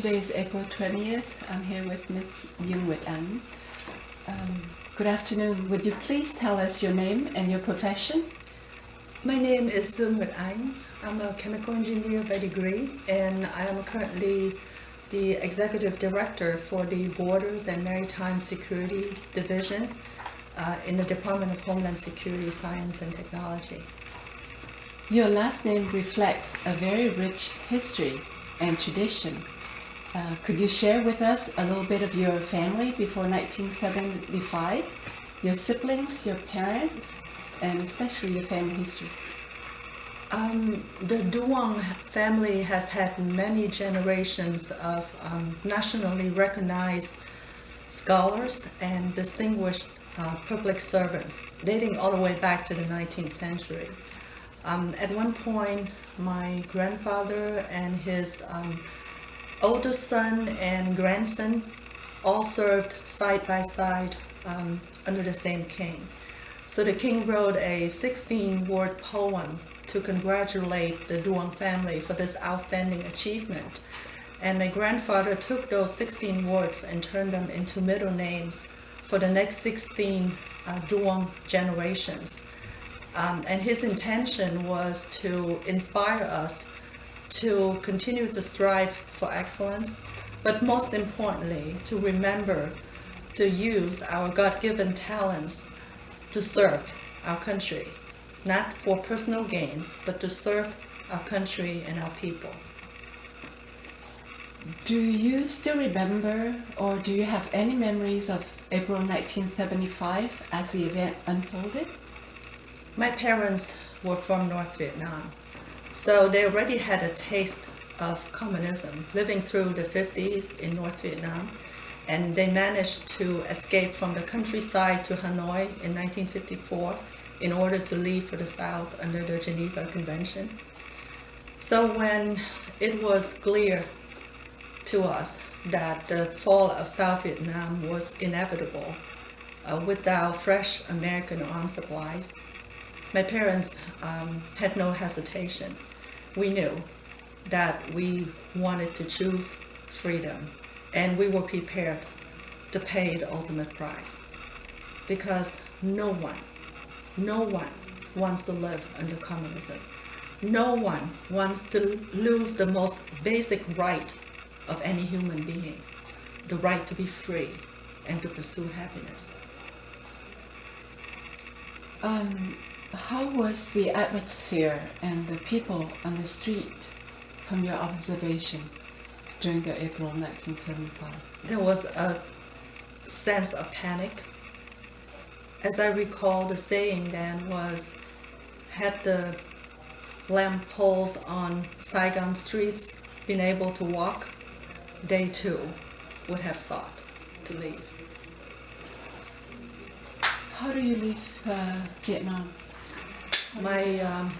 Today is April 20th. I'm here with Miss Duong Nguyet Anh. Good afternoon. Would you please tell us your name and your profession? My name is Duong Nguyet Anh. I'm a chemical engineer by degree, and I am currently the Executive Director for the Borders and Maritime Security Division in the Department of Homeland Security, Science and Technology. Your last name reflects a very rich history and tradition. Could you share with us a little bit of your family before 1975, your siblings, your parents, and especially your family history? The Duong family has had many generations of nationally recognized scholars and distinguished public servants, dating all the way back to the 19th century. At one point, my grandfather and his oldest son and grandson all served side by side under the same king. So the king wrote a 16-word poem to congratulate the Duong family for this outstanding achievement. And my grandfather took those 16 words and turned them into middle names for the next 16 Duong generations. And his intention was to inspire us to continue to strive for excellence, but most importantly, to remember to use our God-given talents to serve our country, not for personal gains, but to serve our country and our people. Do you still remember, or do you have any memories of April 1975 as the event unfolded? My parents were from North Vietnam, so they already had a taste of communism, living through the 50s in North Vietnam, and they managed to escape from the countryside to Hanoi in 1954 in order to leave for the South under the Geneva Convention. So when it was clear to us that the fall of South Vietnam was inevitable without fresh American arms supplies, my parents had no hesitation. We knew that we wanted to choose freedom, and we were prepared to pay the ultimate price, because no one wants to live under communism. No one wants to lose the most basic right of any human being, the right to be free and to pursue happiness. How was the atmosphere and the people on the street from your observation during the April 1975? There was a sense of panic. As I recall, the saying then was, had the lamp poles on Saigon streets been able to walk, they too would have sought to leave. How do you leave Vietnam?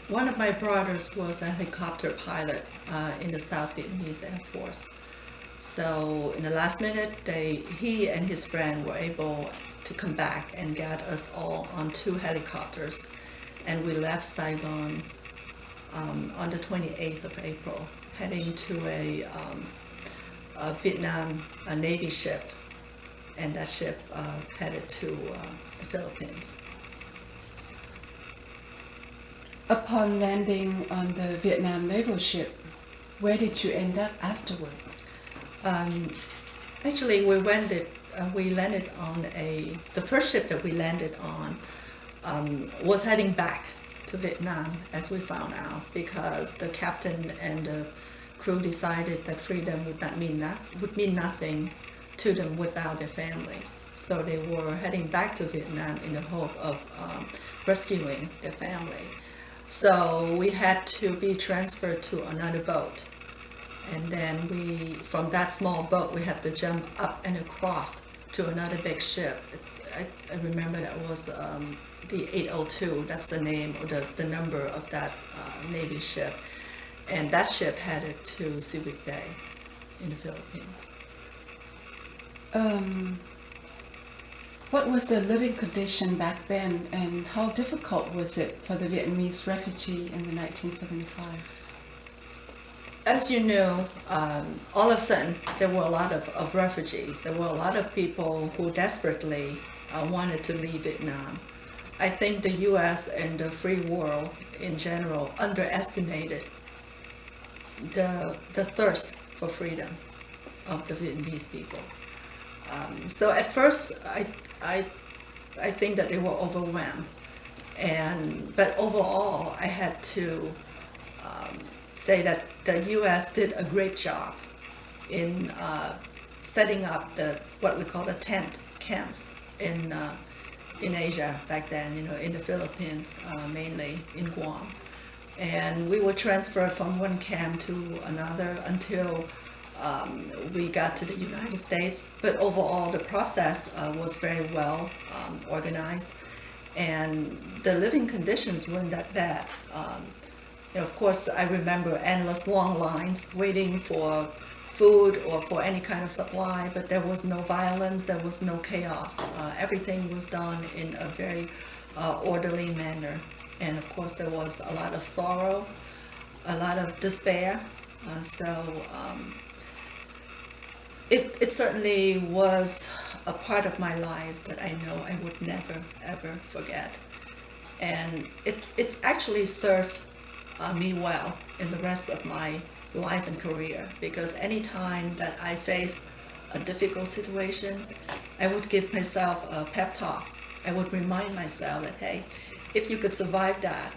One of my brothers was a helicopter pilot in the South Vietnamese Air Force. So in the last minute, he and his friend were able to come back and get us all on 2 helicopters, and we left Saigon on the 28th of April, heading to a Vietnam Navy ship, and that ship headed to the Philippines. Upon landing on the Vietnam naval ship, where did you end up afterwards? Actually, we landed on the first ship that we landed on was heading back to Vietnam, as we found out, because the captain and the crew decided that freedom would mean nothing to them without their family. So they were heading back to Vietnam in the hope of rescuing their family. So we had to be transferred to another boat. And then from that small boat, we had to jump up and across to another big ship. I remember that was the 802. That's the name or the number of that Navy ship. And that ship headed to Subic Bay in the Philippines. What was the living condition back then, and how difficult was it for the Vietnamese refugee in the 1975? as you know, all of a sudden there were a lot of refugees. There were a lot of people who desperately wanted to leave Vietnam. I think the U.S. and the free world in general underestimated the thirst for freedom of the Vietnamese people. So at first, I think that they were overwhelmed, but overall, I had to say that the U.S. did a great job in setting up what we call the tent camps in Asia back then. In the Philippines, mainly in Guam, and we were transferred from one camp to another until we got to the United States. But overall, the process was very well organized, and the living conditions weren't that bad. Of course, I remember endless long lines waiting for food or for any kind of supply, but there was no violence, there was no chaos. Everything was done in a very orderly manner. And of course, there was a lot of sorrow, a lot of despair. It certainly was a part of my life that I know I would never, ever forget. And it actually served me well in the rest of my life and career, because any time that I face a difficult situation, I would give myself a pep talk. I would remind myself that, hey, if you could survive that,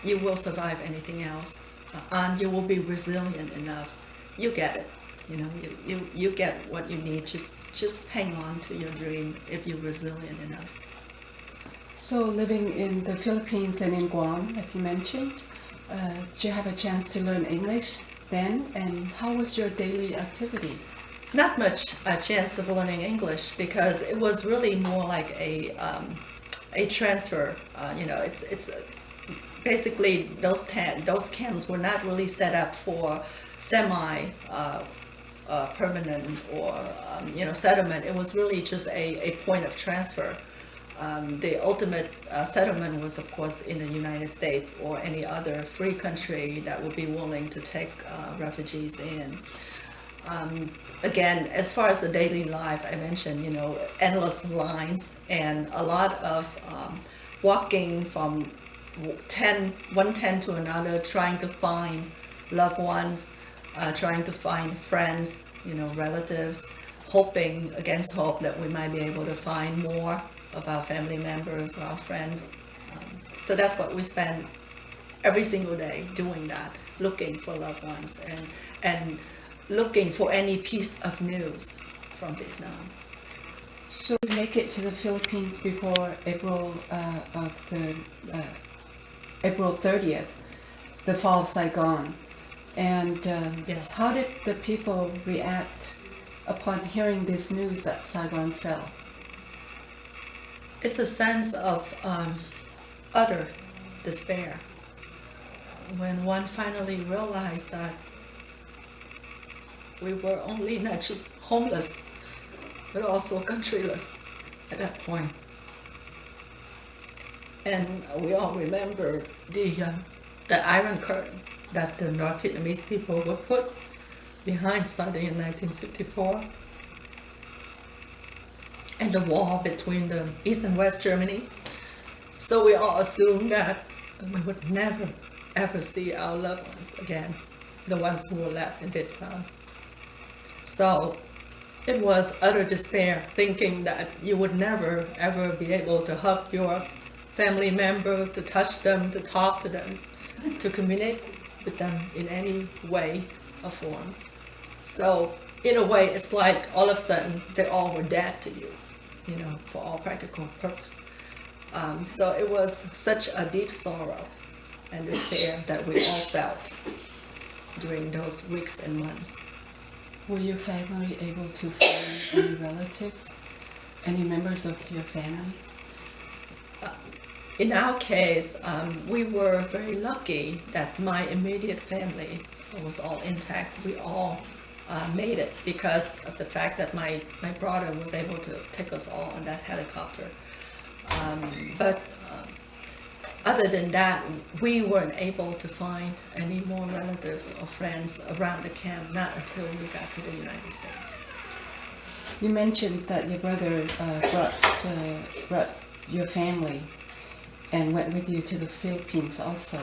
you will survive anything else, and you will be resilient enough. You get it. You get what you need. Just hang on to your dream if you're resilient enough. So living in the Philippines and in Guam, like you mentioned, did you have a chance to learn English then? And how was your daily activity? Not much a chance of learning English, because it was really more like a transfer. It's basically those camps were not really set up for semi permanent or settlement. It was really just a point of transfer. The ultimate settlement was, of course, in the United States or any other free country that would be willing to take refugees in. Again, as far as the daily life, I mentioned, endless lines and a lot of walking from one tent to another, trying to find loved ones, trying to find friends, relatives, hoping against hope that we might be able to find more of our family members or our friends. So that's what we spend every single day doing that, looking for loved ones and looking for any piece of news from Vietnam. So you make it to the Philippines before April 30th, the Fall of Saigon. And Yes. How did the people react upon hearing this news that Saigon fell? It's a sense of utter despair when one finally realized that we were only not just homeless, but also countryless at that point. And we all remember the Iron Curtain that the North Vietnamese people were put behind starting in 1954. And the wall between the East and West Germany. So we all assumed that we would never, ever see our loved ones again, the ones who were left in Vietnam. So it was utter despair, thinking that you would never, ever be able to hug your family member, to touch them, to talk to them, to communicate with them in any way or form. So in a way, it's like all of a sudden they all were dead to you, for all practical purpose. So it was such a deep sorrow and despair that we all felt during those weeks and months. Were your family able to find any relatives, any members of your family? In our case, we were very lucky that my immediate family was all intact. We all made it because of the fact that my brother was able to take us all on that helicopter. But other than that, we weren't able to find any more relatives or friends around the camp, not until we got to the United States. You mentioned that your brother brought your family and went with you to the Philippines also.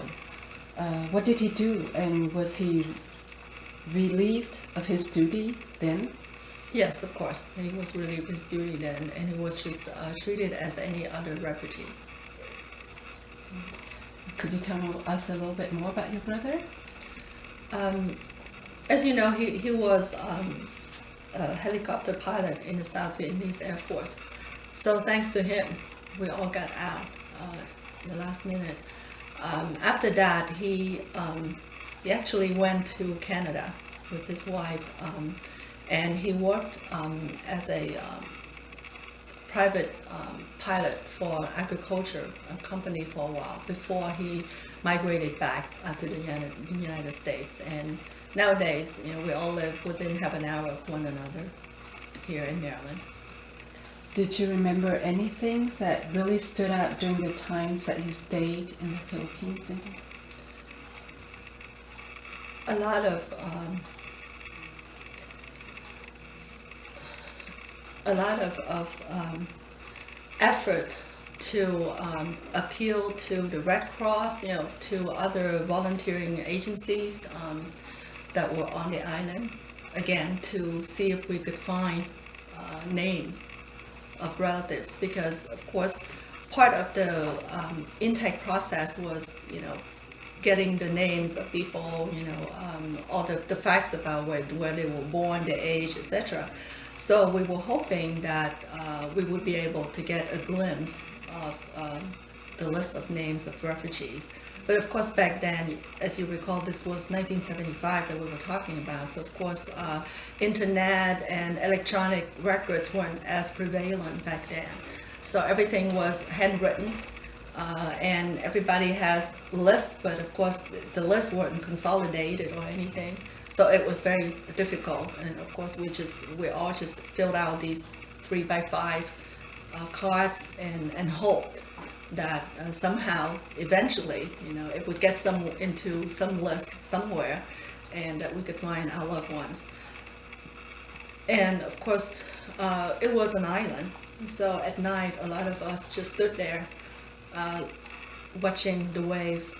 What did he do, and was he relieved of his duty then? Yes, of course. He was relieved of his duty then, and he was just treated as any other refugee. Could you tell us a little bit more about your brother? As you know, he was a helicopter pilot in the South Vietnamese Air Force. So thanks to him, we all got out in the last minute. After that, he actually went to Canada with his wife, and he worked as a private pilot for agriculture company for a while before he migrated back to the United States. And nowadays, we all live within half an hour of one another here in Maryland. Did you remember anything that really stood out during the times that you stayed in the Philippines? A lot of effort to appeal to the Red Cross, to other volunteering agencies that were on the island, again, to see if we could find names of relatives, because of course part of the intake process was getting the names of people, all the facts about where they were born, their age, etc. So we were hoping that we would be able to get a glimpse of the list of names of refugees. But of course back then, as you recall, this was 1975 that we were talking about, so of course internet and electronic records weren't as prevalent back then. So everything was handwritten, and everybody has lists, but of course the lists weren't consolidated or anything. So it was very difficult, and of course we all just filled out these 3x5 cards and hoped that somehow, eventually, it would get into some list somewhere, and that we could find our loved ones. And of course, it was an island, so at night a lot of us just stood there, watching the waves,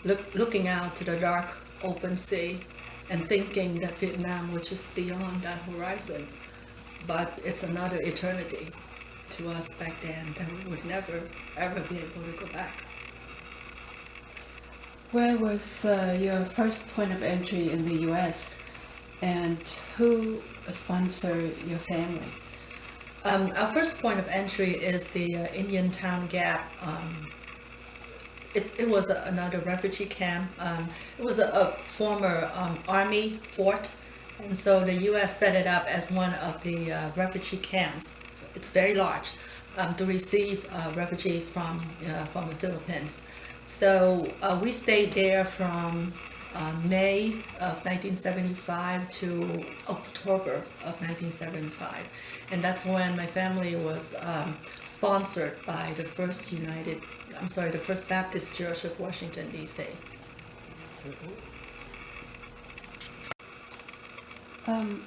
looking out to the dark open sea, and thinking that Vietnam was just beyond that horizon. But it's another eternity to us back then that we would never, ever be able to go back. Where was your first point of entry in the U.S., and who sponsored your family? Our first point of entry is the Indian Town Gap. It was another refugee camp. It was a former army fort, and so the U.S. set it up as one of the refugee camps. It's very large, to receive refugees from the Philippines. So we stayed there from May of 1975 to October of 1975, and that's when my family was sponsored by the First Baptist Church of Washington, D.C.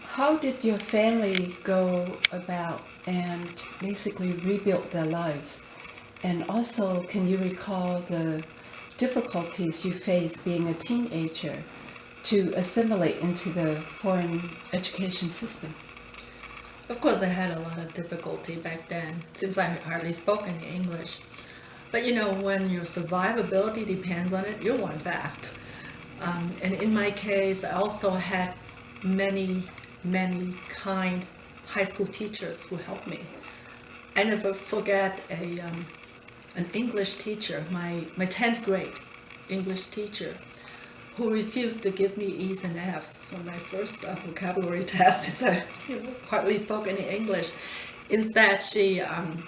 How did your family go about and basically rebuild their lives? And also, can you recall the difficulties you faced being a teenager to assimilate into the foreign education system? Of course, I had a lot of difficulty back then, since I hardly spoke any English. But when your survivability depends on it, you'll learn fast. And in my case, I also had many kind high school teachers who helped me. I never forget an English teacher, my 10th grade English teacher, who refused to give me E's and F's for my first vocabulary test, since I hardly spoke any English. Instead, she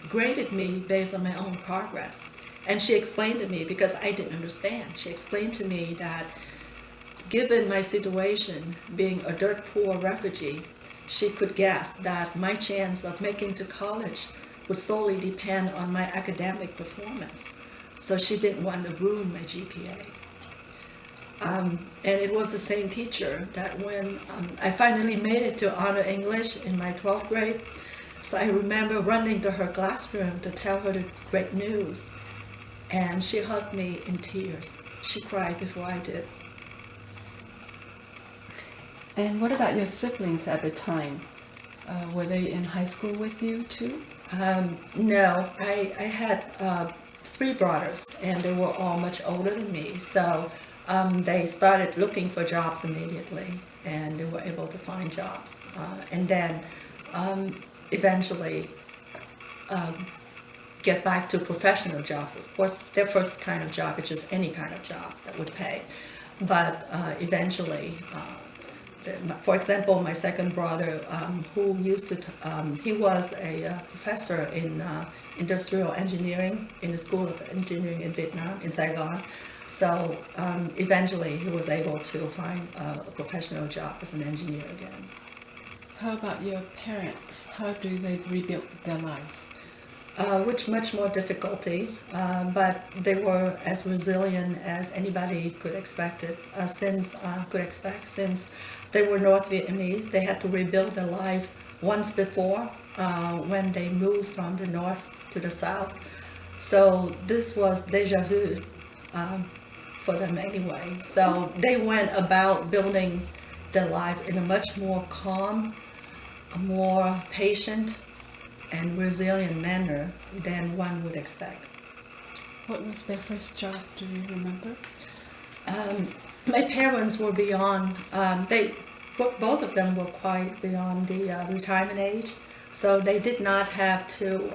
graded me based on my own progress. And she explained to me, because I didn't understand, she explained to me that given my situation, being a dirt poor refugee, she could guess that my chance of making to college would solely depend on my academic performance. so she didn't want to ruin my GPA. And it was the same teacher that when I finally made it to honor English in my 12th grade, so I remember running to her classroom to tell her the great news, and she hugged me in tears. She cried before I did. And what about your siblings at the time? Were they in high school with you too? No, I had 3 brothers, and they were all much older than me, so they started looking for jobs immediately, and they were able to find jobs. And then eventually get back to professional jobs. Of course, their first kind of job is just any kind of job that would pay. But eventually, for example, my second brother, who used to, he was a professor in industrial engineering in the School of Engineering in Vietnam, in Saigon. So eventually he was able to find a professional job as an engineer again. How about your parents? How do they rebuild their lives? With much more difficulty, but they were as resilient as anybody could expect it. Since they were North Vietnamese, they had to rebuild their life once before when they moved from the north to the south. So this was déjà vu for them anyway. So they went about building their life in a much more calm, a more patient and resilient manner than one would expect. What was their first job? Do you remember? My parents were beyond, both of them were quite beyond the retirement age, so they did not have to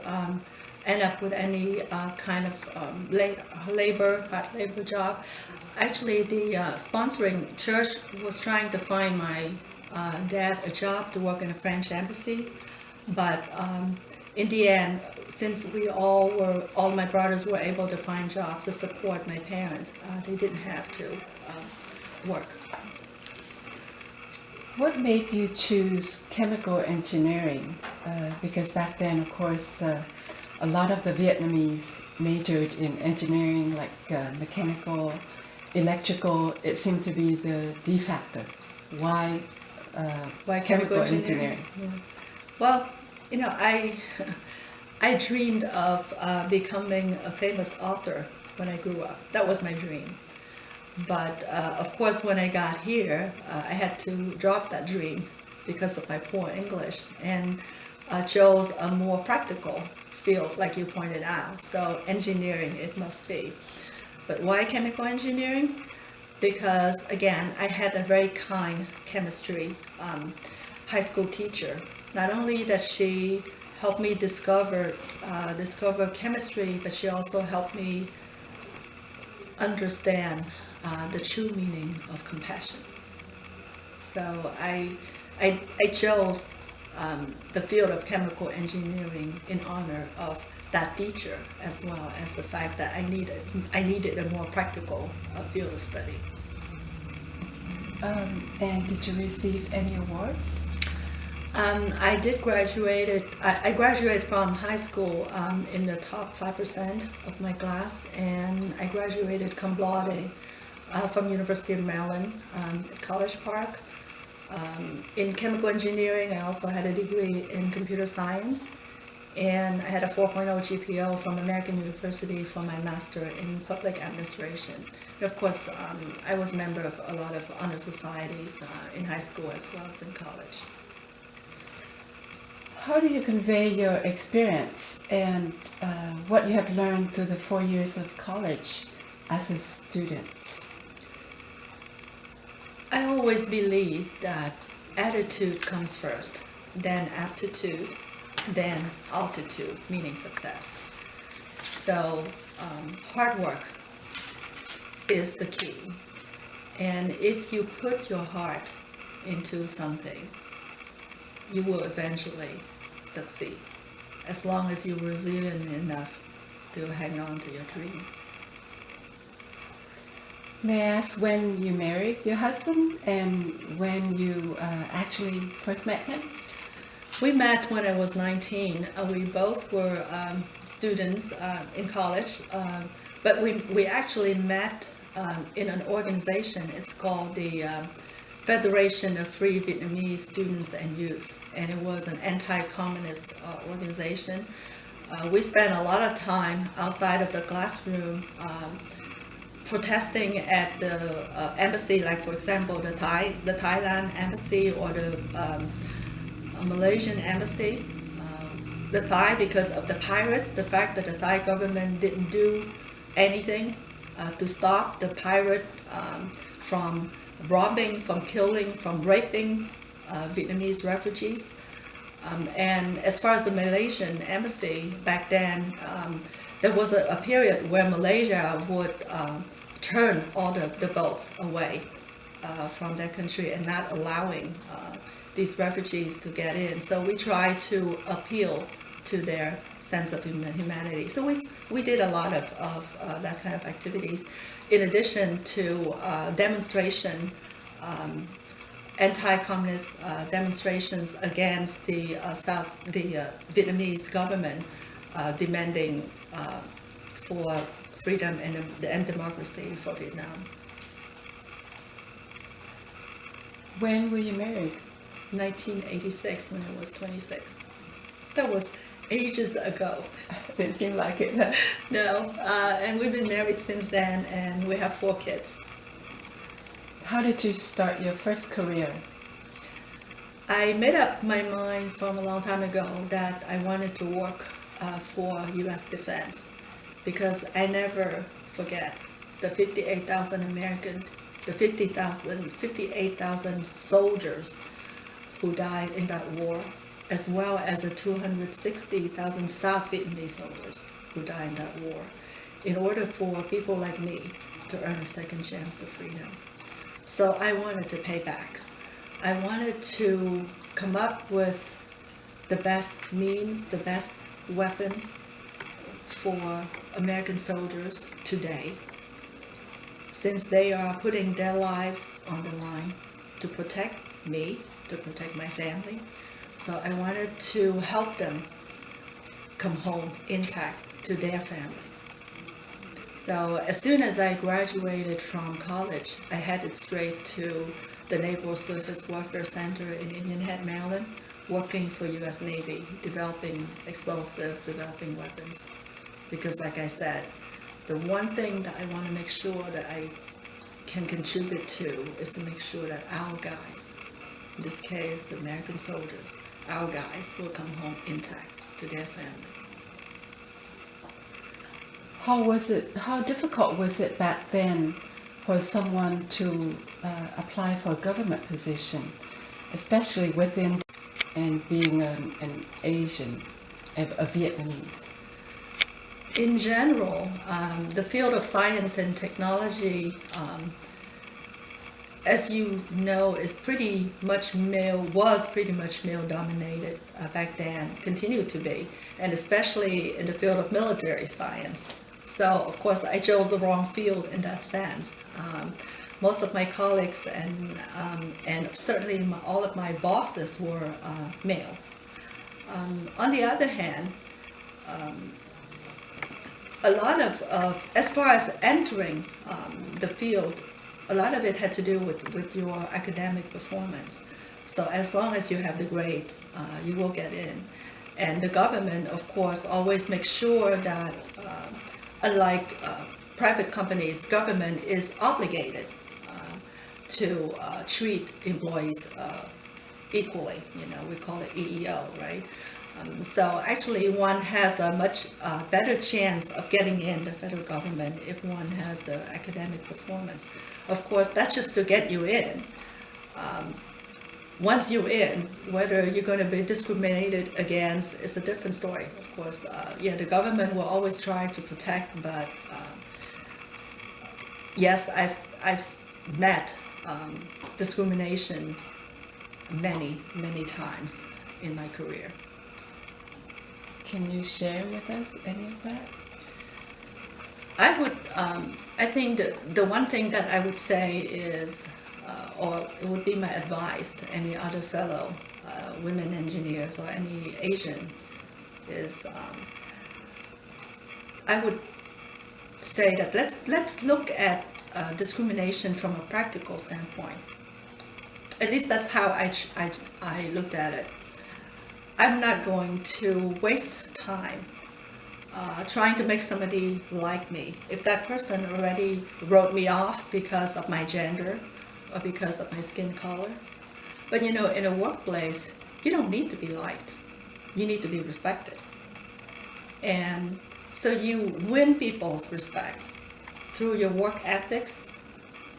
end up with any kind of hard labor job. Actually, the sponsoring church was trying to find my dad a job to work in a French embassy, but in the end, since all my brothers were able to find jobs to support my parents, they didn't have to work. What made you choose chemical engineering? Because back then, of course, a lot of the Vietnamese majored in engineering, like mechanical, electrical. It seemed to be the de facto. Why chemical engineering? Yeah. Well, I dreamed of becoming a famous author when I grew up. That was my dream. But of course, when I got here, I had to drop that dream because of my poor English and chose a more practical field, like you pointed out. So engineering, it must be. But why chemical engineering? Because again, I had a very kind chemistry high school teacher. Not only that she helped me discover chemistry, but she also helped me understand the true meaning of compassion. So I chose the field of chemical engineering in honor of that teacher, as well as the fact that I needed a more practical field of study. And did you receive any awards? I did graduated. I graduated from high school in the top 5% of my class, and I graduated cum laude from University of Maryland at College Park. In chemical engineering, I also had a degree in computer science, and I had a 4.0 GPA from American University for my master in public administration. And of course, I was a member of a lot of honor societies in high school as well as in college. How do you convey your experience and what you have learned through the 4 years of college as a student? I always believe that attitude comes first, then aptitude, then altitude, meaning success. So hard work is the key. And if you put your heart into something, you will eventually succeed, as long as you're resilient enough to hang on to your dream. May I ask when you married your husband and when you actually first met him? We met when I was 19. We both were students in college, but we actually met in an organization. It's called the Federation of Free Vietnamese Students and Youth, and it was an anti-communist organization. We spent a lot of time outside of the classroom protesting at the embassy, like for example the Thailand embassy or the Malaysian embassy. The Thai, because of the pirates, the fact that the Thai government didn't do anything to stop the pirate from robbing, from killing, from raping Vietnamese refugees. And as far as the Malaysian embassy, back then, there was a period where Malaysia would turn all the boats away from their country and not allowing these refugees to get in. So we try to appeal to their sense of humanity. So we did a lot of that kind of activities, in addition to anti-communist demonstrations against the Vietnamese government demanding for freedom and democracy for Vietnam. When were you married? 1986, when I was 26. That was ages ago. Didn't seem like it. No, and we've been married since then, and we have 4 kids. How did you start your first career? I made up my mind from a long time ago that I wanted to work for U.S. Defense, because I never forget the 58,000 Americans, the 58,000 soldiers who died in that war, as well as the 260,000 South Vietnamese soldiers who died in that war, in order for people like me to earn a second chance to freedom. So I wanted to pay back. I wanted to come up with the best means, the best weapons for American soldiers today, since they are putting their lives on the line to protect me, to protect my family. So I wanted to help them come home intact to their family. So as soon as I graduated from college, I headed straight to the Naval Surface Warfare Center in Indian Head, Maryland, working for U.S. Navy, developing explosives, developing weapons. Because like I said, the one thing that I want to make sure that I can contribute to is to make sure that our guys, in this case the American soldiers, our guys will come home intact to their family. How difficult was it back then for someone to apply for a government position, especially within and being an Asian, a Vietnamese? In general, the field of science and technology, as you know, was pretty much male dominated back then, continued to be, and especially in the field of military science. So, of course, I chose the wrong field in that sense. Most of my colleagues and certainly all of my bosses were male. On the other hand, a lot of as far as entering the field, a lot of it had to do with your academic performance. So as long as you have the grades, you will get in. And the government, of course, always makes sure that, unlike private companies, government is obligated to treat employees equally. You know, we call it EEO, right? So actually one has a much better chance of getting in the federal government if one has the academic performance. Of course, that's just to get you in. Once you're in, whether you're going to be discriminated against is a different story. Of course, the government will always try to protect, but yes, I've met discrimination many times in my career. Can you share with us any of that? I would, I think the one thing that I would say is, or it would be my advice to any other fellow women engineers or any Asian is, I would say that let's look at discrimination from a practical standpoint. At least that's how I looked at it. I'm not going to waste time trying to make somebody like me. If that person already wrote me off because of my gender or because of my skin color. But in a workplace, you don't need to be liked. You need to be respected. And so you win people's respect through your work ethics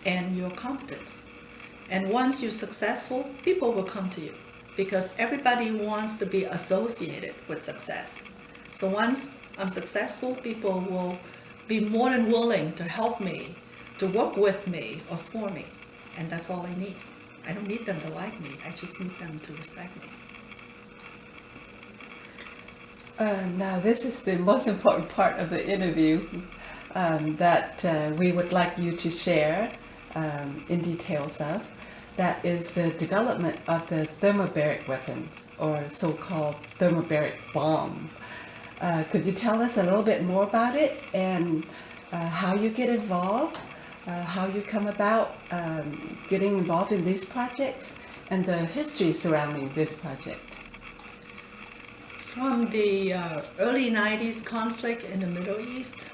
and your competence. And once you're successful, people will come to you because everybody wants to be associated with success. So once I'm successful, people will be more than willing to help me, to work with me or for me. And that's all I need. I don't need them to like me. I just need them to respect me. Now, this is the most important part of the interview that we would like you to share in details of. That is the development of the thermobaric weapon, or so-called thermobaric bomb. Could you tell us a little bit more about it and how you get involved, how you come about getting involved in these projects, and the history surrounding this project? From the early 90s conflict in the Middle East,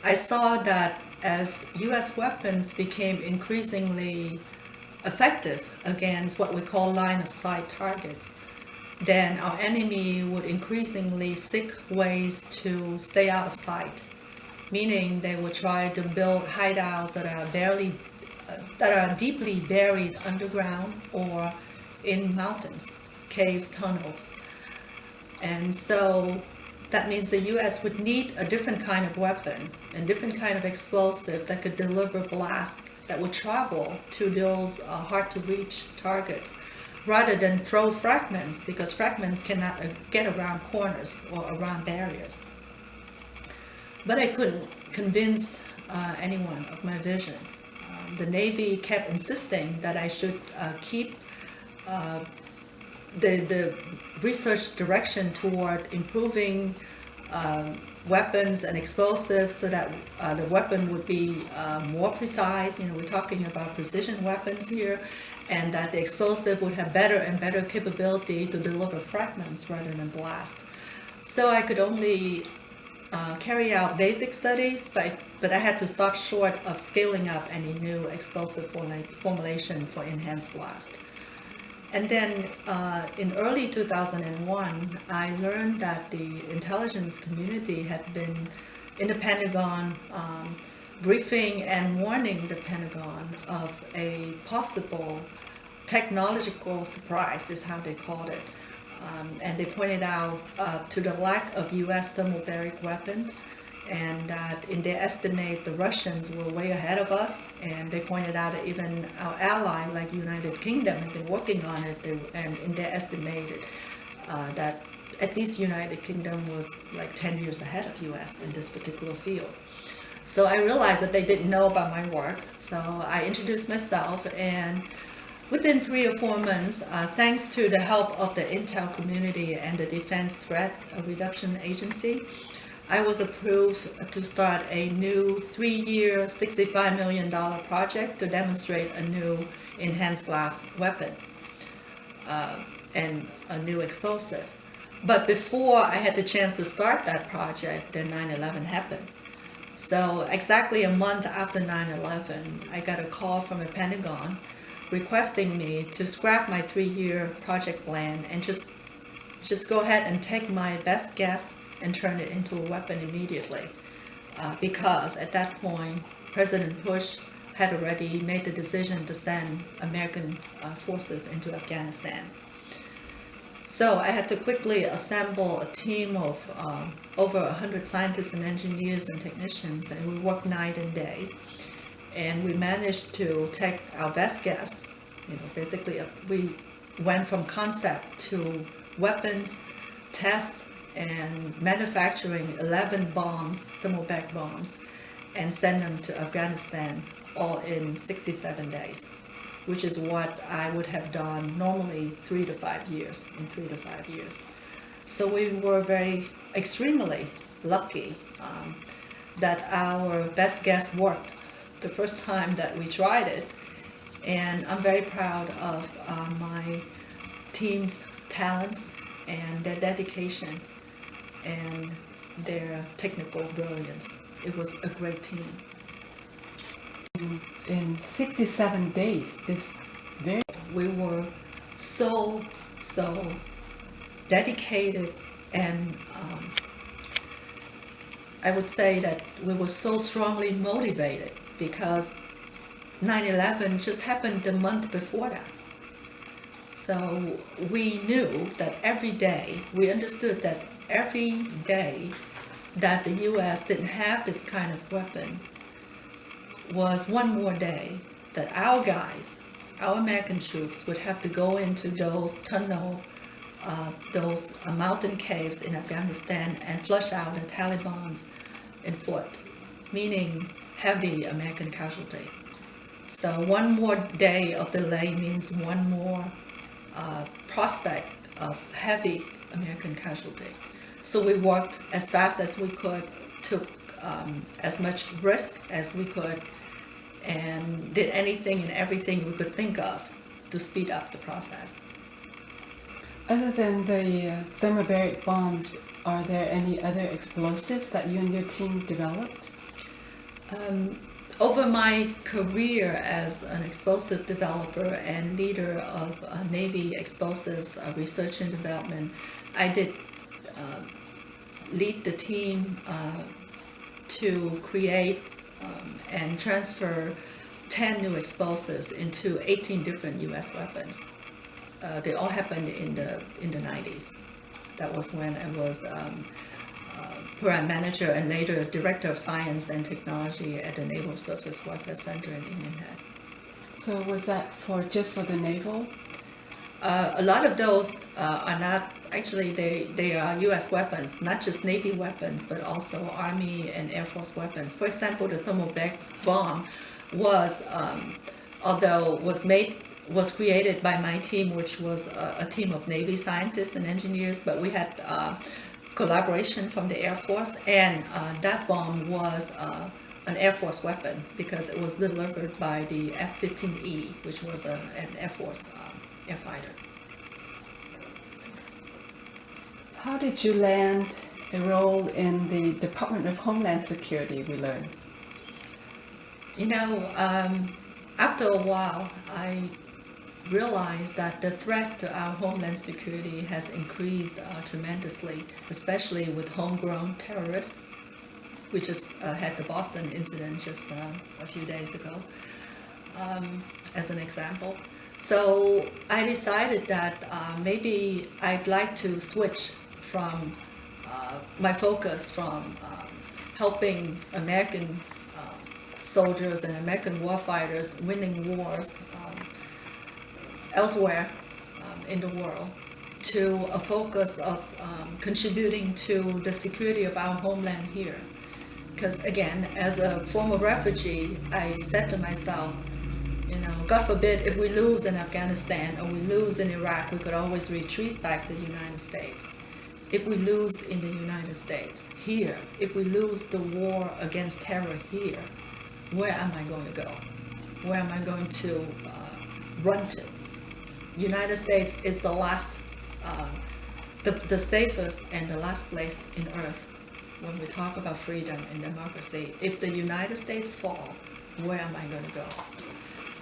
I saw that as U.S. weapons became increasingly effective against what we call line of sight targets, then our enemy would increasingly seek ways to stay out of sight, meaning they would try to build hideouts that are deeply buried underground or in mountains, caves, tunnels. And so that means the U.S. would need a different kind of weapon and different kind of explosive that could deliver blast that would travel to those hard-to-reach targets, rather than throw fragments, because fragments cannot get around corners or around barriers. But I couldn't convince anyone of my vision. The Navy kept insisting that I should keep the research direction toward improving weapons and explosives so that the weapon would be more precise. We're talking about precision weapons here, and that the explosive would have better and better capability to deliver fragments rather than blast. So I could only carry out basic studies, but I had to stop short of scaling up any new explosive formulation for enhanced blast. And then in early 2001, I learned that the intelligence community had been in the Pentagon briefing and warning the Pentagon of a possible technological surprise, is how they called it. And they pointed out to the lack of U.S. thermobaric weapons, and that in their estimate, the Russians were way ahead of us. And they pointed out that even our ally, like the United Kingdom, had been working on it, and in their estimated that at least United Kingdom was like 10 years ahead of U.S. in this particular field. So I realized that they didn't know about my work. So I introduced myself, and within 3 or 4 months, thanks to the help of the intel community and the Defense Threat Reduction Agency, I was approved to start a new 3-year, $65 million project to demonstrate a new enhanced blast weapon and a new explosive. But before I had the chance to start that project, then 9/11 happened. So exactly a month after 9/11, I got a call from the Pentagon requesting me to scrap my 3-year project plan and just go ahead and take my best guess and turn it into a weapon immediately. Because at that point, President Bush had already made the decision to send American forces into Afghanistan. So I had to quickly assemble a team of over 100 scientists and engineers and technicians, and we worked night and day. And we managed to take our best guess. Basically, we went from concept to weapons, tests, and manufacturing 11 bombs, thermobaric bombs, and send them to Afghanistan all in 67 days. which is what I would have done normally 3 to 5 years, in 3 to 5 years. So we were extremely lucky that our best guess worked the first time that we tried it. And I'm very proud of my team's talents and their dedication and their technical brilliance. It was a great team. In 67 days is very... We were so dedicated, and I would say that we were so strongly motivated because 9/11 just happened the month before that. So we knew that we understood that every day that the U.S. didn't have this kind of weapon was one more day that our guys, our American troops, would have to go into those mountain caves in Afghanistan and flush out the Taliban's in foot, meaning heavy American casualty. So one more day of delay means one more prospect of heavy American casualty. So we worked as fast as we could, took as much risk as we could, and did anything and everything we could think of to speed up the process. Other than the thermobaric bombs, are there any other explosives that you and your team developed? Over my career as an explosive developer and leader of Navy explosives research and development, I did lead the team to create and transfer 10 new explosives into 18 different U.S. weapons. They all happened in the 90s. That was when I was program manager and later director of science and technology at the Naval Surface Warfare Center in Indian Head. So was that just for the naval? A lot of those are not, actually they are U.S. weapons, not just Navy weapons, but also Army and Air Force weapons. For example, the thermobaric bomb was, although was created by my team, which was a team of Navy scientists and engineers, but we had collaboration from the Air Force, and that bomb was an Air Force weapon because it was delivered by the F-15E, which was an Air Force air fighter. How did you land a role in the Department of Homeland Security, we learned? You know, after a while, I realized that the threat to our homeland security has increased tremendously, especially with homegrown terrorists. We just had the Boston incident just a few days ago, as an example. So I decided that maybe I'd like to switch from my focus from helping American soldiers and American warfighters winning wars elsewhere in the world to a focus of contributing to the security of our homeland here. Because again, as a former refugee, I said to myself, you know, God forbid if we lose in Afghanistan or we lose in Iraq, we could always retreat back to the United States. If we lose in the United States here, if we lose the war against terror here, where am I going to go? Where am I going to run to? United States is the last, the safest and the last place in earth when we talk about freedom and democracy. If the United States fall, where am I going to go?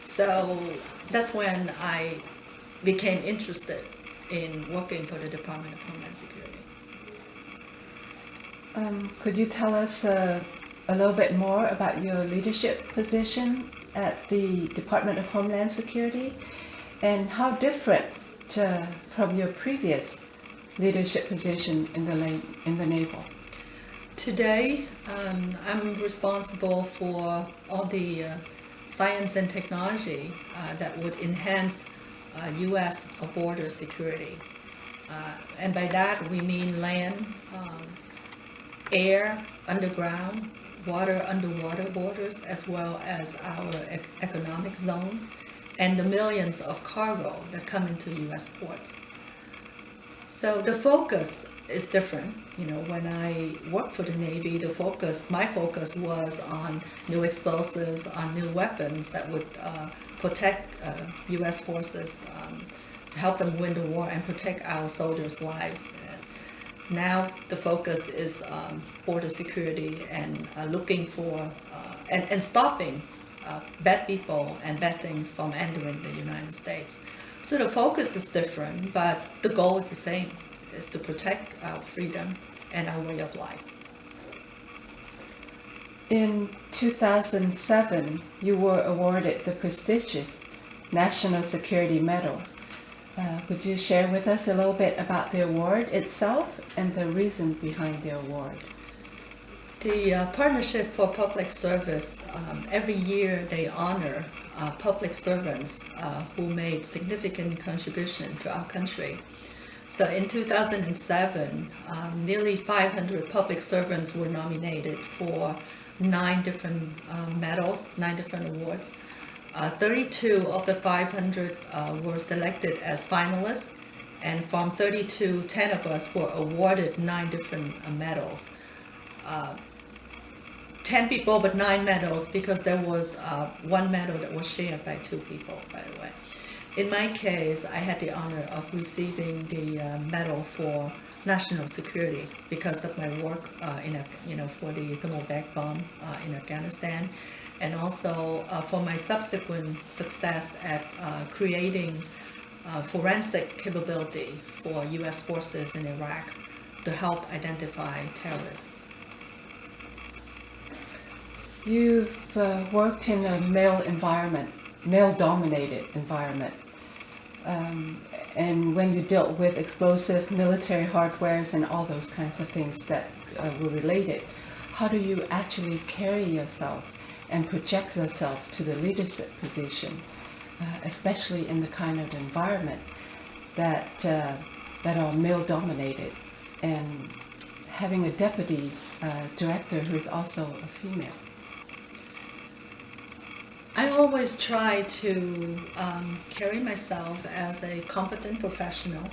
So that's when I became interested in working for the Department of Homeland Security. Could you tell us a little bit more about your leadership position at the Department of Homeland Security and how different from your previous leadership position in the Naval? Today, I'm responsible for all the science and technology that would enhance U.S. border security. And by that, we mean land, air, underground, water, underwater borders, as well as our economic zone and the millions of cargo that come into U.S. ports. So the focus is different. When I worked for the Navy, my focus was on new explosives, on new weapons that would protect U.S. forces, help them win the war and protect our soldiers' lives. Now the focus is border security and looking for and stopping bad people and bad things from entering the United States. So the focus is different, but the goal is the same, is to protect our freedom and our way of life. In 2007, you were awarded the prestigious National Security Medal. Could you share with us a little bit about the award itself and the reason behind the award? The Partnership for Public Service, every year they honor public servants who made significant contribution to our country. So in 2007, nearly 500 public servants were nominated for 9 different medals, 9 different awards. 32 of the 500 were selected as finalists, and from 32, 10 of us were awarded 9 different medals. 10 people, but 9 medals, because there was 1 medal that was shared by 2 people, by the way. In my case, I had the honor of receiving the medal for national security because of my work for the Thermobaric bomb in Afghanistan, and also for my subsequent success at creating forensic capability for U.S. forces in Iraq to help identify terrorists. You've worked in a male-dominated environment. And when you dealt with explosive military hardwares and all those kinds of things that were related, how do you actually carry yourself and project yourself to the leadership position, especially in the kind of environment that are male-dominated, and having a deputy director who is also a female? I always try to carry myself as a competent professional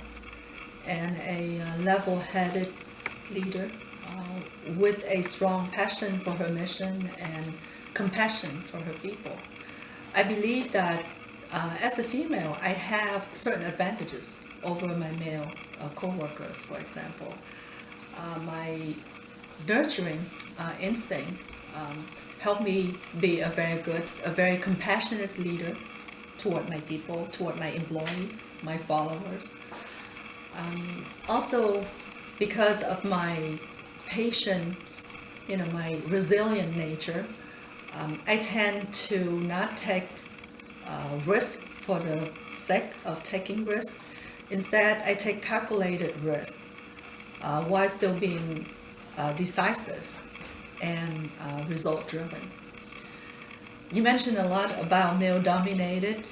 and a level-headed leader with a strong passion for her mission and compassion for her people. I believe that as a female, I have certain advantages over my male co-workers, for example. My nurturing instinct helped me be a very compassionate leader toward my people, toward my employees, my followers. Also, because of my patience, my resilient nature, I tend to not take risk for the sake of taking risk. Instead, I take calculated risk while still being decisive and result-driven. You mentioned a lot about male-dominated,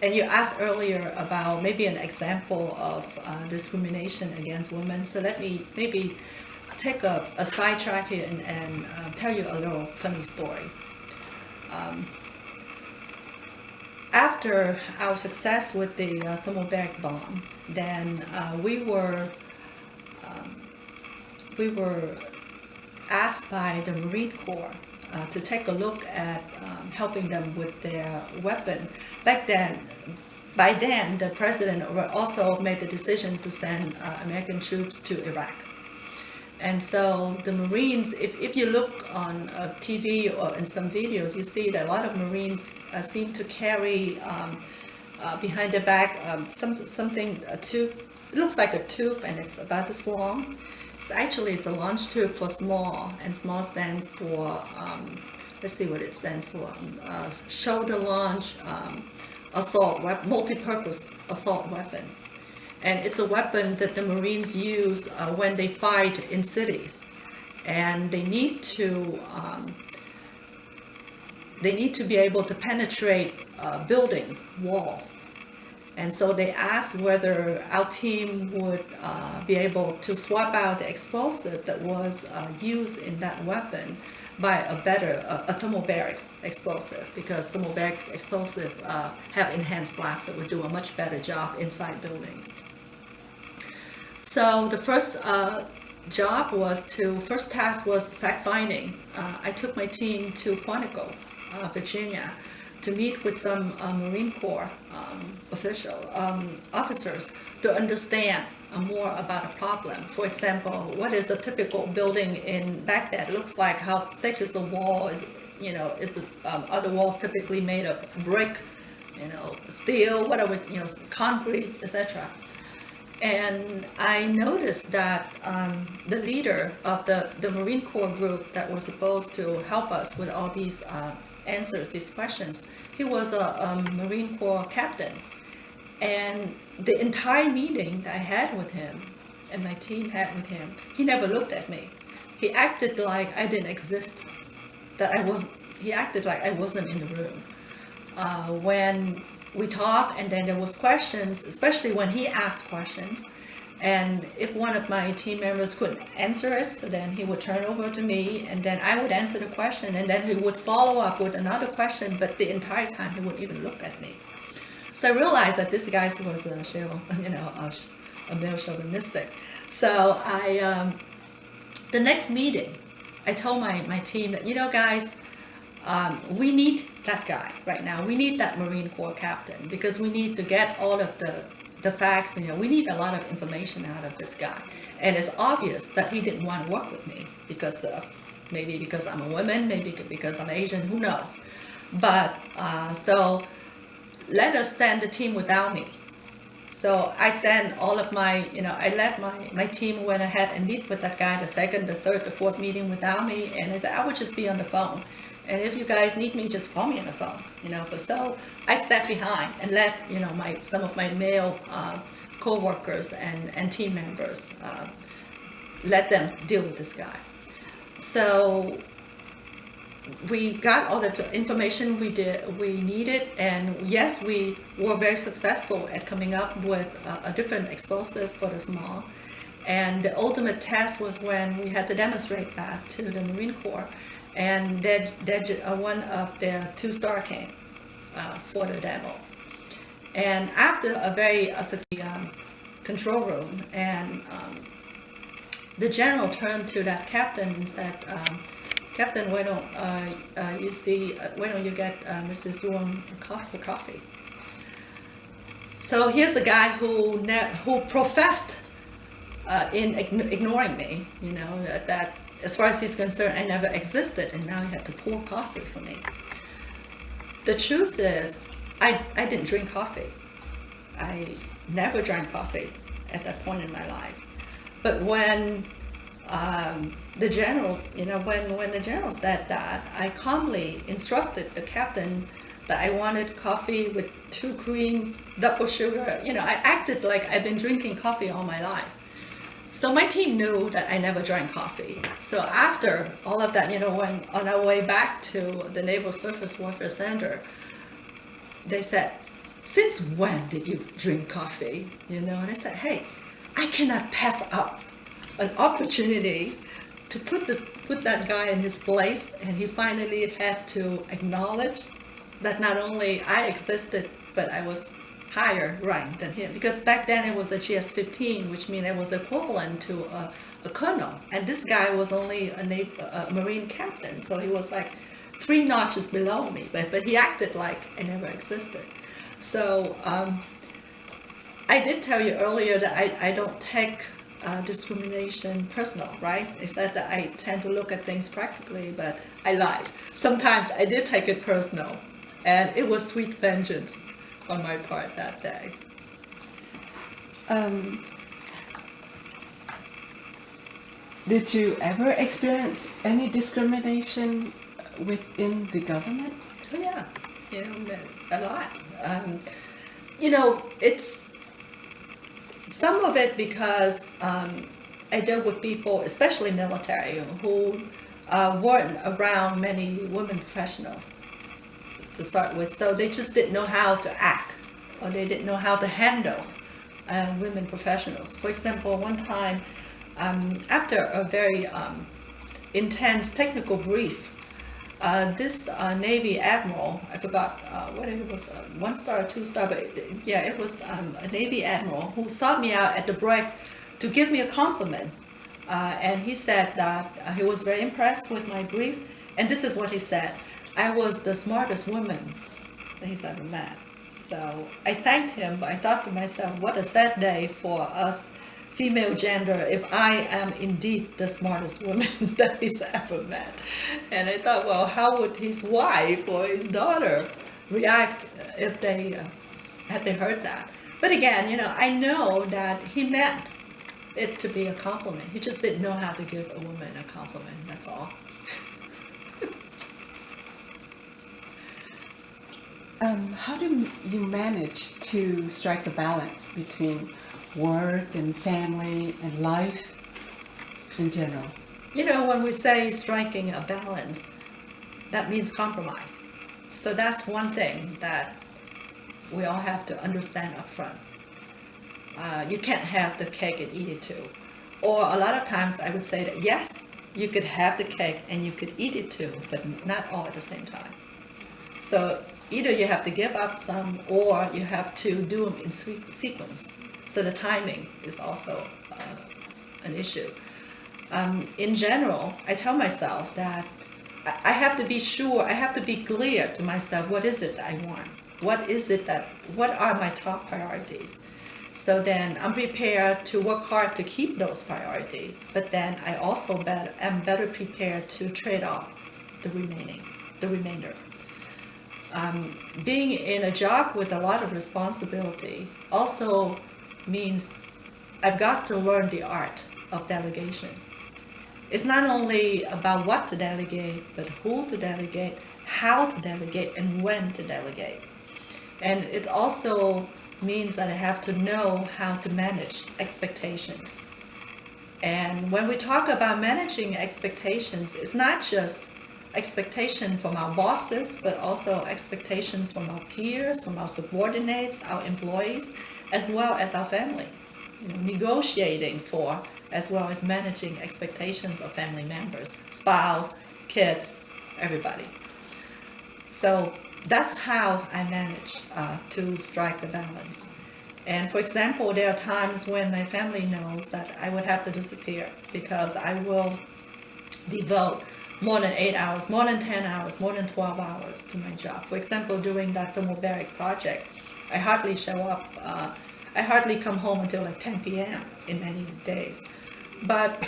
and you asked earlier about maybe an example of discrimination against women. So let me maybe take a sidetrack here and tell you a little funny story. After our success with the Thermobaric bomb, then we were asked by the Marine Corps to take a look at helping them with their weapon. By then, the president also made the decision to send American troops to Iraq. And so the Marines, if you look on TV or in some videos, you see that a lot of Marines seem to carry behind their back something, a tube. It looks like a tube, and it's about this long. It's a launch tube for small, and small stands for, let's see what it stands for, shoulder launch assault weapon, multi-purpose assault weapon. And it's a weapon that the Marines use when they fight in cities, and they need to be able to penetrate buildings, walls. And so they asked whether our team would be able to swap out the explosive that was used in that weapon by a Thermobaric explosive, because thermobaric explosive have enhanced blast that would do a much better job inside buildings. So the first task was fact-finding. I took my team to Quantico, Virginia, to meet with some Marine Corps officers to understand more about a problem. For example, what is a typical building in Baghdad looks like? How thick is the wall? Is the other walls typically made of brick, steel, whatever, concrete, etc. And I noticed that the leader of the Marine Corps group that was supposed to help us with all these answers, these questions, he was a Marine Corps captain. And the entire meeting that I had with him and my team had with him, he never looked at me. He acted like I didn't exist, he acted like I wasn't in the room. When we talked, and then there was questions, especially when he asked questions, and if one of my team members couldn't answer it, so then he would turn over to me, and then I would answer the question, and then he would follow up with another question, but the entire time he wouldn't even look at me. So I realized that this guy was a male chauvinistic. So the next meeting, I told my team that, guys, we need that guy right now. We need that Marine Corps captain, because we need to get all of the facts. We need a lot of information out of this guy. And it's obvious that he didn't want to work with me maybe because I'm a woman, maybe because I'm Asian, who knows. But so let us send the team without me. So I sent all of I let my team went ahead and meet with that guy, the second, the third, the fourth meeting without me. And I said, I would just be on the phone. And if you guys need me, just call me on the phone, But so I stepped behind and let, some of my male co-workers and team members, let them deal with this guy. So we got all the information we needed, and yes, we were very successful at coming up with a different explosive for the small. And the ultimate test was when we had to demonstrate that to the Marine Corps, and one of their 2-star came for the demo. And after a very successful control room, and the general turned to that captain and said, Captain, why don't you get Mrs. Duong coffee? So here's the guy who professed in ignoring me, that as far as he's concerned, I never existed, and now he had to pour coffee for me. The truth is, I didn't drink coffee. I never drank coffee at that point in my life. But when the general, when the general said that, I calmly instructed the captain that I wanted coffee with 2 cream, double sugar. I acted like I've been drinking coffee all my life. So my team knew that I never drank coffee. So after all of that, when on our way back to the Naval Surface Warfare Center, they said, since when did you drink coffee? And I said, hey, I cannot pass up an opportunity to put that guy in his place, and he finally had to acknowledge that not only I existed, but I was higher rank than him, because back then it was a GS-15, which means it was equivalent to a colonel, and this guy was only a Marine captain, so he was like 3 notches below me, but he acted like I never existed. So I did tell you earlier that I don't take discrimination personal, right? It's that I tend to look at things practically, but I lied. Sometimes I did take it personal, and it was sweet vengeance on my part that day. Did you ever experience any discrimination within the government? Oh yeah, a lot. It's some of it because I deal with people, especially military, who weren't around many women professionals to start with, so they just didn't know how to act, or they didn't know how to handle women professionals. For example, one time, after a very intense technical brief, This Navy admiral, I forgot what it was, 1 star or 2 star, but yeah, it was a Navy admiral who sought me out at the break to give me a compliment. And he said that he was very impressed with my brief. And this is what he said: I was the smartest woman that he's ever met. So I thanked him, but I thought to myself, what a sad day for us female gender if I am indeed the smartest woman that he's ever met. And I thought, well, how would his wife or his daughter react if they had they heard that? But again, I know that he meant it to be a compliment. He just didn't know how to give a woman a compliment, that's all. How do you manage to strike a balance between work and family and life in general? When we say striking a balance, that means compromise. So that's one thing that we all have to understand up front. You can't have the cake and eat it too. Or a lot of times I would say that yes, you could have the cake and you could eat it too, but not all at the same time. So either you have to give up some or you have to do them in sequence. So the timing is also an issue. In general, I tell myself that I have to be sure, I have to be clear to myself, what is it that I want? What are my top priorities? So then I'm prepared to work hard to keep those priorities, but then I also am better prepared to trade off the remainder. Being in a job with a lot of responsibility also means I've got to learn the art of delegation. It's not only about what to delegate, but who to delegate, how to delegate, and when to delegate. And it also means that I have to know how to manage expectations. And when we talk about managing expectations, it's not just expectation from our bosses, but also expectations from our peers, from our subordinates, our employees, as well as our family. Negotiating for, as well as managing expectations of family members, spouse, kids, everybody. So that's how I manage to strike the balance. And for example, there are times when my family knows that I would have to disappear because I will devote more than 8 hours, more than 10 hours, more than 12 hours to my job. For example, during that Thermobaric project, I hardly show up, I hardly come home until like 10 p.m. in many days. But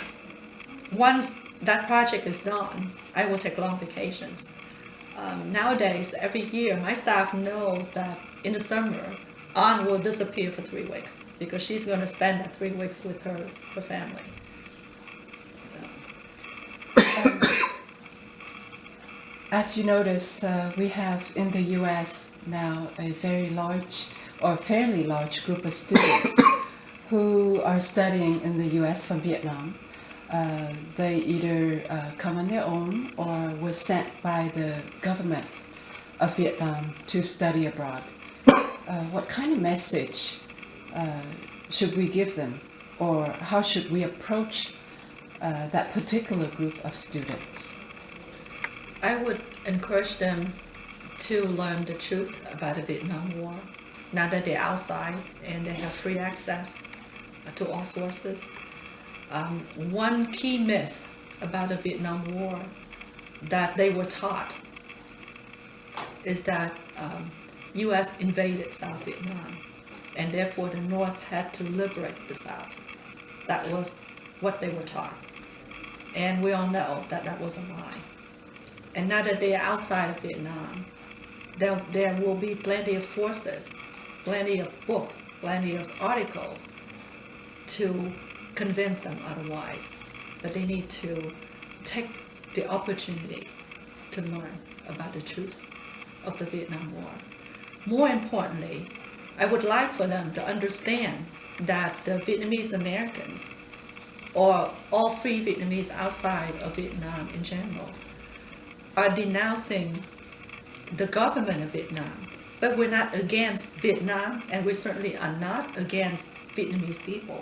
once that project is done, I will take long vacations. Nowadays, every year, my staff knows that in the summer, Ann will disappear for 3 weeks because she's going to spend that 3 weeks with her family. So. As you notice, we have in the U.S. now a very large or fairly large group of students who are studying in the U.S. from Vietnam. They either come on their own or were sent by the government of Vietnam to study abroad. What kind of message should we give them, or how should we approach that particular group of students? I would encourage them to learn the truth about the Vietnam War. Now that they're outside and they have free access to all sources. One key myth about the Vietnam War that they were taught is that U.S. invaded South Vietnam and therefore the North had to liberate the South. That was what they were taught. And we all know that that was a lie. And now that they are outside of Vietnam, there will be plenty of sources, plenty of books, plenty of articles to convince them otherwise. But they need to take the opportunity to learn about the truth of the Vietnam War. More importantly, I would like for them to understand that the Vietnamese Americans, or all free Vietnamese outside of Vietnam in general, are denouncing the government of Vietnam. But we're not against Vietnam, and we certainly are not against Vietnamese people.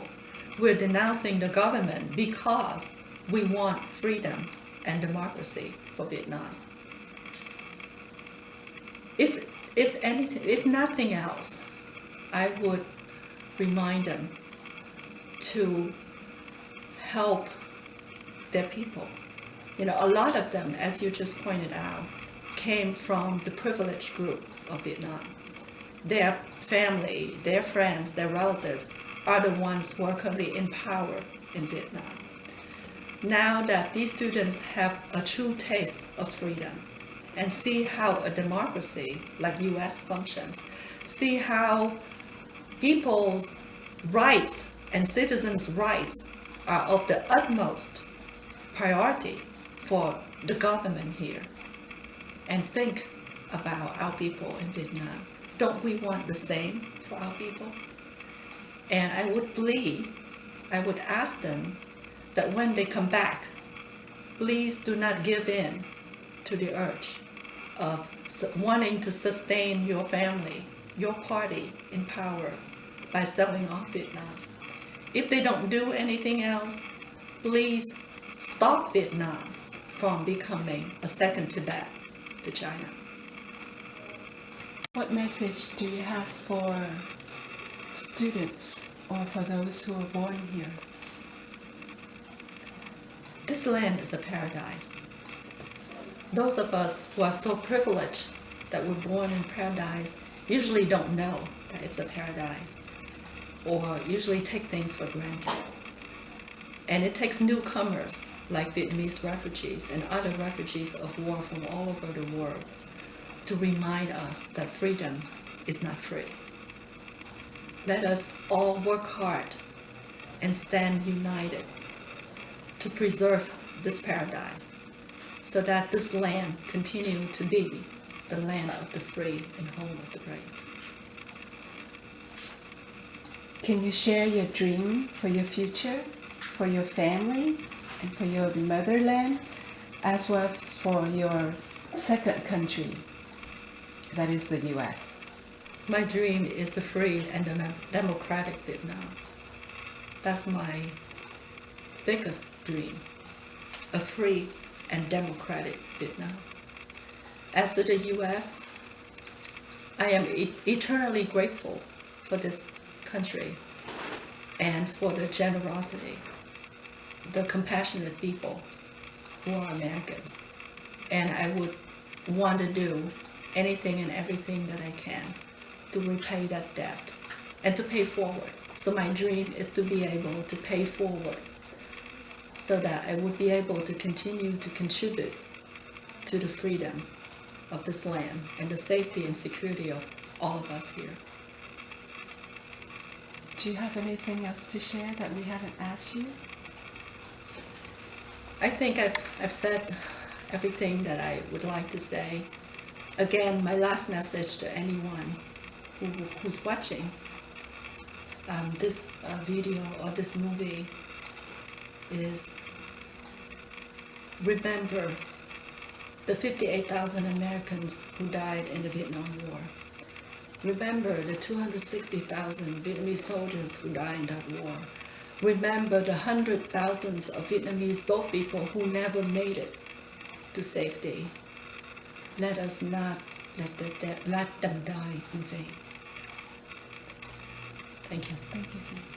We're denouncing the government because we want freedom and democracy for Vietnam. if nothing else, I would remind them to help their people. You know, a lot of them, as you just pointed out, came from the privileged group of Vietnam. Their family, their friends, their relatives are the ones who are currently in power in Vietnam. Now that these students have a true taste of freedom and see how a democracy like US functions, see how people's rights and citizens' rights are of the utmost priority for the government here, and think about our people in Vietnam. Don't we want the same for our people? And I would ask them that when they come back, please do not give in to the urge of wanting to sustain your family, your party in power by selling off Vietnam. If they don't do anything else, please stop Vietnam from becoming a second Tibet to China. What message do you have for students or for those who are born here? This land is a paradise. Those of us who are so privileged that we're born in paradise usually don't know that it's a paradise, or usually take things for granted. And it takes newcomers like Vietnamese refugees and other refugees of war from all over the world to remind us that freedom is not free. Let us all work hard and stand united to preserve this paradise so that this land continue to be the land of the free and home of the brave. Can you share your dream for your future, for your family, and for your motherland, as well as for your second country, that is the US? My dream is a free and democratic Vietnam. That's my biggest dream, a free and democratic Vietnam. As to the US, I am eternally grateful for this country and for the generosity, the compassionate people who are Americans. And I would want to do anything and everything that I can to repay that debt and to pay forward. So my dream is to be able to pay forward so that I would be able to continue to contribute to the freedom of this land and the safety and security of all of us here. Do you have anything else to share that we haven't asked you? I think I've said everything that I would like to say. Again, my last message to anyone who's watching this video or this movie is remember the 58,000 Americans who died in the Vietnam War. Remember the 260,000 Vietnamese soldiers who died in that war. Remember the 100,000s of Vietnamese boat people who never made it to safety. Let us not let them die in vain. Thank you. Thank you, Jay.